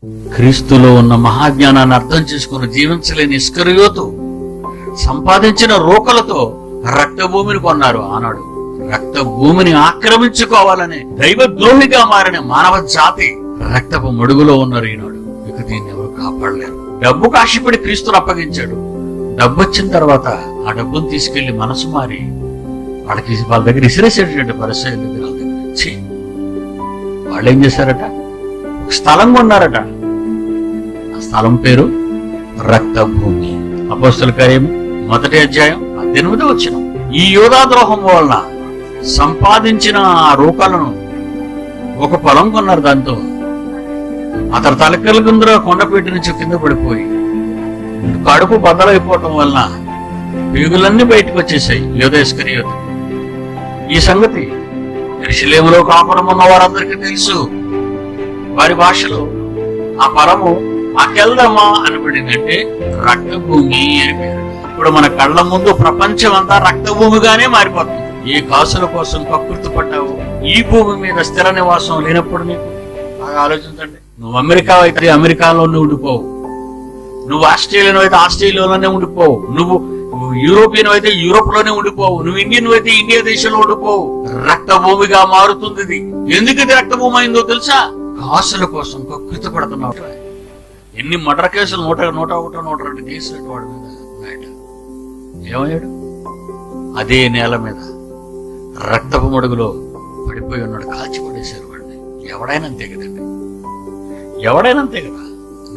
క్రీస్తులో ఉన్న మహాజ్ఞానాన్ని అర్థం చేసుకుని జీవించలేని ఇస్కరియోతు సంపాదించిన రోకలతో రక్తభూమిని కొన్నారు. ఆనాడు రక్తభూమిని ఆక్రమించుకోవాలని దైవద్రోహిగా మారిన మానవ జాతి రక్తపు మడుగులో ఉన్నారు ఈనాడు. ఇక దీన్ని ఎవరు కాపాడలేరు. డబ్బు కాశీపడి క్రీస్తును అప్పగించాడు. డబ్బు వచ్చిన తర్వాత ఆ డబ్బును తీసుకెళ్లి మనసు మారి వాళ్ళ దగ్గర ఇసిరేసేటటువంటి పరిస్థితి దగ్గర వచ్చి వాళ్ళు ఏం చేశారట, స్థలం కొన్నారట. ఆ స్థలం పేరు రక్తభూమి. అపోస్తలుల కార్యము 1వ అధ్యాయం 18వ వచనం. ఈ యూదాద్రోహం వలన సంపాదించిన ఆ రూపాలను ఒక పొలం కొన్నారు. దాంతో అతని తలకల గుందర కొండపేట నుంచి కింద పడిపోయి కడుపు బద్దలైపోవటం వలన పేగులన్నీ బయటకు వచ్చేసాయి యూదా ఇస్కరియోతు. ఈ సంగతి యెరూషలేములో కాపురం ఉన్న వారందరికీ తెలుసు. వారి భాషలో ఆ పొలము అకెల్దమా అనబడిందంటే రక్తభూమి అని పేరు. ఇప్పుడు మన కళ్ళ ముందు ప్రపంచం అంతా రక్తభూమిగానే మారిపోతుంది. ఏ కాసుల కోసం కకృతి పడ్డావు, ఈ భూమి మీద స్థిర నివాసం లేనప్పుడు నీకు బాగా ఆలోచించండి. నువ్వు అమెరికా అయితే అమెరికాలోనే ఉండిపోవు, నువ్వు ఆస్ట్రేలియన్ అయితే ఆస్ట్రేలియాలోనే ఉండిపోవు, నువ్వు యూరోపియన్ అయితే యూరోప్ లోనే ఉండిపోవు, నువ్వు ఇండియన్ అయితే ఇండియా దేశంలో ఉండిపోవు. రక్తభూమిగా మారుతుంది ఇది. ఎందుకు ఇది రక్తభూమి అయిందో తెలుసా? కాసుల కోసం కకృతి పడుతున్నావు. ఎన్ని మర్డర్ కేసులు 101 కేసులు వాడి మీద ఉన్నాయట. ఏమయ్యాడు? అదే నేల మీద రక్తపు మడుగులో పడిపోయి ఉన్నాడు. కాల్చి పడేశారు వాడిని. ఎవడైనా అంతే కదండి, ఎవడైనా అంతే కదా.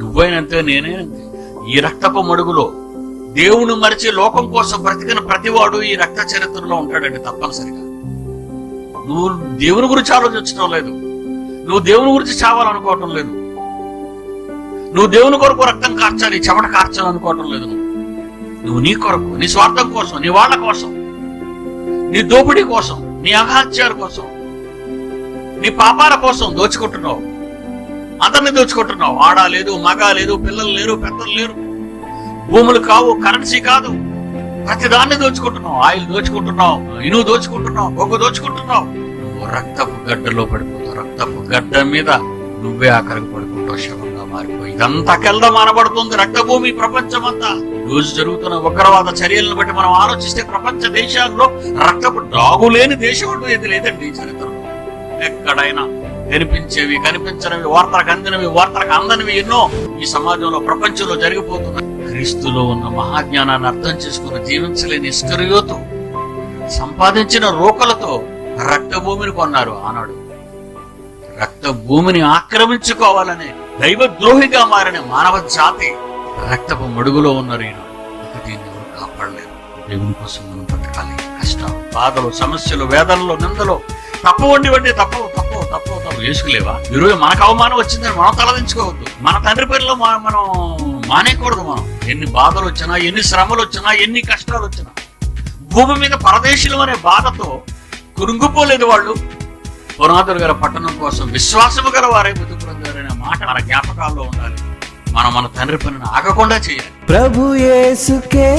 నువ్వైనంతే, నేనైనంతే. ఈ రక్తపు మడుగులో దేవుని మరిచి లోకం కోసం బ్రతికిన ప్రతివాడు ఈ రక్త చరిత్రలో ఉంటాడండి తప్పనిసరిగా. నువ్వు దేవుని గురించి ఆలోచించడం లేదు, నువ్వు దేవుని గురించి చావాలనుకోవటం లేదు, నువ్వు దేవుని కొరకు రక్తం కార్చాలి, చెమట కార్చాలనుకోవటం లేదు. నువ్వు నీ కొరకు, నీ స్వార్థం కోసం, నీ వాళ్ళ కోసం, నీ దోపిడీ కోసం, నీ అఘాత్యాల కోసం, నీ పాపాల కోసం దోచుకుంటున్నావు. అందరినీ దోచుకుంటున్నావు. ఆడ లేదు, మగ లేదు, పిల్లలు లేరు, పెద్దలు లేరు, భూములు కావు, కరెన్సీ కాదు, ప్రతిదాన్ని దోచుకుంటున్నావు. ఆయిల్ దోచుకుంటున్నావు, ఇనువు దోచుకుంటున్నావు, బొగ్గు దోచుకుంటున్నావు. నువ్వు రక్తపు గడ్డలో పడిపోతావు. రక్తపు గడ్డ మీద నువ్వే ఆఖరికి పడుకుంటావు, శవంగా మారిపోయి. ఇదంతా కెల్దం అనబడుతుంది రక్తభూమి. ప్రపంచమంతా రోజు జరుగుతున్న ఉగ్రవాద చర్యలను బట్టి మనం ఆలోచిస్తే ప్రపంచ దేశాల్లో రక్తపు డాగు లేని దేశం అంటూ ఏది లేదండి చరిత్రలో. ఎక్కడైనా కనిపించేవి, కనిపించనివి, వార్తలకు అందినవి, వార్తలకు అందనివి ఎన్నో ఈ సమాజంలో, ప్రపంచంలో జరిగిపోతున్నాయి. క్రీస్తులో ఉన్న మహాజ్ఞానాన్ని అర్థం చేసుకుని జీవించలేని ఇస్కరియోతు సంపాదించిన రోకలతో రక్తభూమిని కొన్నారు. ఆనాడు రక్తభూమిని ఆక్రమించుకోవాలనే దైవద్రోహిగా మారిన మానవ జాతి రక్తపు మడుగులో ఉన్నారు ఈనాడు. ఇక దీన్ని ఎవరు కాపాడలేరు. దేవుని కోసం మనం బ్రతకాలి. కష్టాలు, బాధలు, సమస్యలు, వేదనలు, నిందలు తప్పు వండి తప్పు వేసుకులేవా? ఈరోజు మనకు అవమానం వచ్చిందని మనం తలదించుకోవద్దు. మన తండ్రి పేరులో మనం మానేయకూడదు. మనం ఎన్ని బాధలు వచ్చినా, ఎన్ని శ్రమలు వచ్చినా, ఎన్ని కష్టాలు వచ్చినా, భూమి మీద పరదేశులు అనే బాధతో కురుంగిపోలేదు వాళ్ళు. పునాదులు గల పట్టణం కోసం విశ్వాసము గల వారే బతుకుతారనే మాట మన జ్ఞాపకాల్లో ఉండాలి. మనం మన తండ్రి పనిని ఆగకుండా చేయాలి. ప్రభు యేసుకే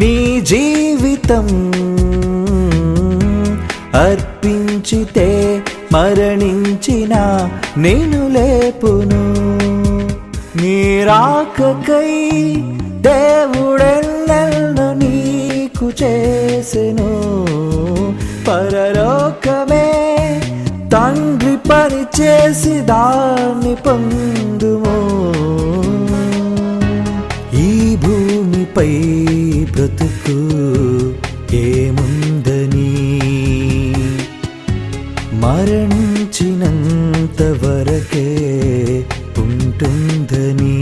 నీ జీవితం అర్పించితే మరణించిన నేను లేపును. నీ రాకకై దేవుడెన్నెల్ను నీకు చేసెను. పరలోకమే తండ్రి పని చేసి దాన్ని పొందుము. ఈ భూమిపై బ్రతుకు ఏముందని, మరణించినంత వరకే ఉంటుందని.